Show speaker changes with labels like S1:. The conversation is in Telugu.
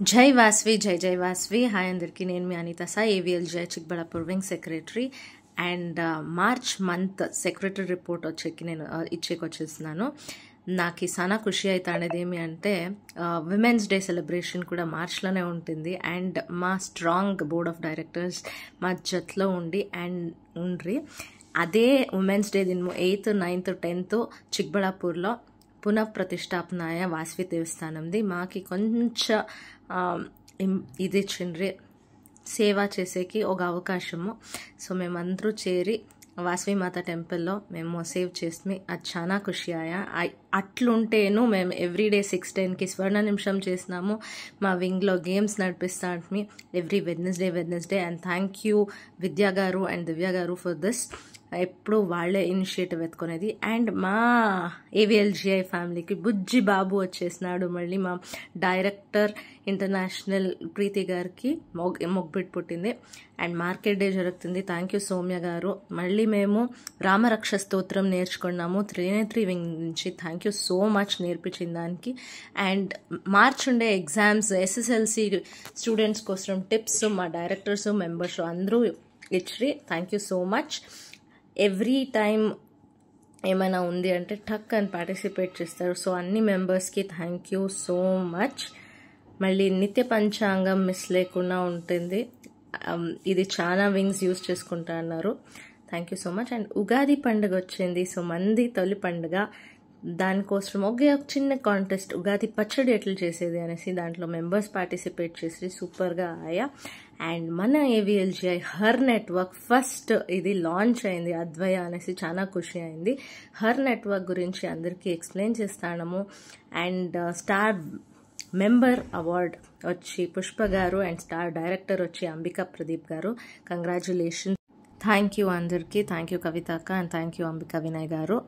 S1: జై వాస్వి జై వాస్వి. హాయ్ అందరికీ, నేను మీ Anitha Sai, AVLJ Chikballapur wing secretary. And March month secretary report నేను ఇచ్చేకొచ్చేస్తున్నాను. నాకు చాలా ఖుషి అవుతానేది ఏమి అంటే విమెన్స్ డే సెలబ్రేషన్ కూడా మార్చ్లోనే ఉంటుంది. అండ్ మా స్ట్రాంగ్ బోర్డ్ ఆఫ్ డైరెక్టర్స్ మా జట్లో ఉండ్రి అదే ఉమెన్స్ డే దినము 8th, 9th, 10th చిక్బళ్ళాపూర్లో పునఃప్రతిష్టాపనాయ వాస్వి దేవస్థానంది మాకి కొంచెం ఇది ఇచ్చిండ్రి సేవ చేసేకి ఒక అవకాశము. సో మేమందరూ చేరి వాస్వి మాత టెంపుల్లో మేము సేవ్ చేసి అది చాలా ఖుషి ఆయా. అట్లుంటేను మేము ఎవ్రీడే 6:10కి స్వర్ణ నిమిషం చేసినాము. మా వింగ్లో గేమ్స్ నడిపిస్తా అంటే every Wednesday. And thank you విద్యా గారు అండ్ దివ్య గారు ఫర్ దిస్. ఎప్పుడు వాళ్ళే ఇనిషియేటివ్ ఎత్తుకునేది. అండ్ మా ఏవిఎల్జిఐ ఫ్యామిలీకి బుజ్జి బాబు వచ్చేసినాడు. మళ్ళీ మా డైరెక్టర్ ఇంటర్నేషనల్ ప్రీతి గారికి మొగ్బిట్ పుట్టింది. అండ్ మార్కెట్ డే జరుగుతుంది. థ్యాంక్ యూ సౌమ్య గారు. మళ్ళీ మేము రామరక్ష స్తోత్రం నేర్చుకున్నాము త్రినేత్రి వింగ్ నుంచి. థ్యాంక్ యూ సో మచ్ నేర్పించిన దానికి. అండ్ మార్చ్ ఉండే ఎగ్జామ్స్ ఎస్ఎస్ఎల్సి స్టూడెంట్స్ కోసం టిప్స్ మా డైరెక్టర్స్ మెంబర్స్ అందరూ ఇచ్చి thank you so much. Every time ఏమైనా ఉంది అంటే టక్ అని పార్టిసిపేట్ చేస్తారు. సో అన్ని మెంబర్స్కి థ్యాంక్ యూ సో మచ్. మళ్ళీ నిత్య పంచాంగం మిస్ లేకుండా ఉంటుంది. ఇది చాలా వింగ్స్ యూజ్ చేసుకుంటా అన్నారు. Thank you so much. And Ugadi పండుగ వచ్చింది. సో మంది తొలి పండుగ, దానికోసం ఒక చిన్న కాంటెస్ట్ ఉగాది పచ్చడి ఎట్లా చేసేది అనేసి దాంట్లో మెంబర్స్ పార్టిసిపేట్ చేసి సూపర్గా ఆయా. అండ్ మన ఏవిఎల్జిఐ హర్ నెట్వర్క్ ఫస్ట్ ఇది లాంచ్ అయింది అద్వయ అనేసి చాలా ఖుషి అయింది. హర్ నెట్వర్క్ గురించి అందరికీ ఎక్స్ప్లెయిన్ చేస్తాము. అండ్ స్టార్ మెంబర్ అవార్డ్ వచ్చి పుష్ప గారు అండ్ స్టార్ డైరెక్టర్ వచ్చి అంబికా ప్రదీప్ గారు. కంగ్రాచులేషన్స్. థ్యాంక్ యూ అందరికీ. థ్యాంక్ యూ కవితక్క and thank you Ambika Vinay గారు.